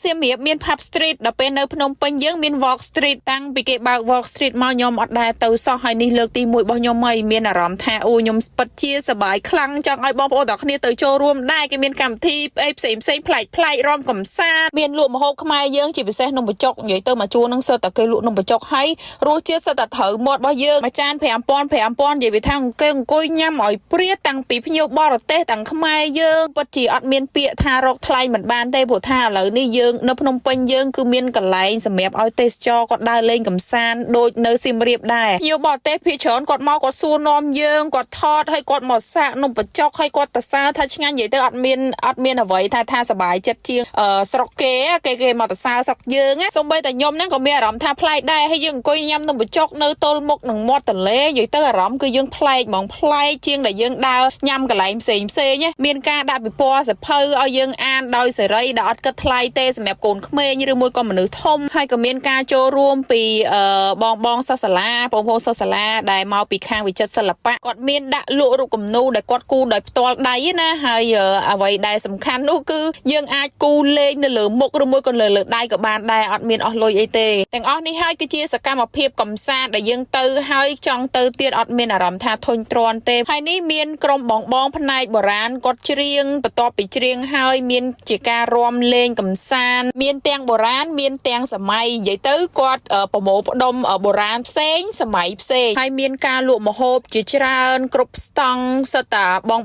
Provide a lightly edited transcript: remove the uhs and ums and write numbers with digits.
សៀមរាបមាន pub street ដល់ពេលនៅភ្នំពេញយើងមាន walk street តាំងពីគេបើក walk street មកខ្ញុំអត់ដែរទៅសោះហើយនេះលើកទី1របស់ខ្ញុំហើយមានអារម្មណ៍ថាអូខ្ញុំពិតជាសប្បាយខ្លាំងចង់ឲ្យបងប្អូនទាំងគ្នាទៅចូលរួមដែរគេមានកម្មវិធីផ្សេងប្លែករំកំសាន្តមានលក់ម្ហូបខ្មែរយើងជាពិសេសនំបញ្ចុកនិយាយទៅមកជួរនឹងសិតតែគេលក់នំបញ្ចុកហើយរសជាតិសិតតែត្រូវមាត់របស់យើងមួយចាន5000និយាយវាថាអង្គុយញ៉ាំឲ្យព្រាតាំងពីភ្ញៀវបរទេសទាំងខ្មែរយើងពិតជាអត់មានពាក្យថារកថ្លៃមិនបានទេព្រោះថាឥឡូវនេះយើងនៅភ្នំពេញយើងគឺមានកន្លែងសម្រាប់ឲ្យទេសចរគាត់ដើរលេងកំសាន្តដូចនៅសៀមរាបដែរភ្ញៀវបរទេសភាគច្រើនគាត់មកគាត់សួរនាំយើងគាត់ថតឲ្យគាត់មកសាកនំបញ្ចុកឲ្យគាត់ទៅសារថាឆ្ងាញ់និយាយទៅអត់មានអ្វីថាសប្បាយចិត្តជាងស្រុកគេមកទៅសារស្រុកយើងសូម្បីតែខ្ញុំហ្នឹងក៏មានអារម្មណ៍ថាប្លែកដែរហើយយើងអង្គុយញ៉ាំនំបញ្ចុកនៅទល់មុខនឹងមាត់ទន្លេនិយាយទៅអារម្មណ៍គឺយើងប្លែកហ្មងប្លែកជាងដែលយើងដើរញ៉ាំកន្លែងផ្សេងមានការដាក់ពិព័រណ៍សភៅឲ្យយើងអានដោយសេរីដែលអត់គិតថ្លៃទេសម្រាប់កូនក្មេងឬមួយក៏មនុស្សធំហើយក៏មានការចូលរួមពីបងសិស្សសាលាបងប្អូនសិស្សសាលាដែលមកពីខាងវិចិត្រសិល្បៈគាត់មានដាក់លក់រូបគំនូរដែលគាត់គូរដោយផ្ទាល់ដៃណាហើយអ្វីដែលសំខាន់នោះគឺយើងអាចគូរលេងនៅលើមុខឬមួយក៏លើដៃក៏បានដែរអត់មានអស់លុយអីទេទាំងអស់នេះហើយគឺជាសកម្មភាពកំសាន្តដែលយើងទៅហើយចង់ទៅទៀតអត់មានអារម្មណ៍ថាធុញទ្រាន់ទេហើយនេះមានក្រុមបងផ្នែកបុរាណគាត់ច្រៀងបន្ទាប់ពីច្រៀងហើយមានជាការរាំលេងកំសាន្តមានទាំងបុរាណមានទាំងសម័យនិយាយទៅគាត់ប្រមូលផ្ដុំបុរាណផ្សេងសម័យផ្សេងហើយមានការលក់ម្ហូបជាច្រើនគ្រប់ស្តង់សិតតាបង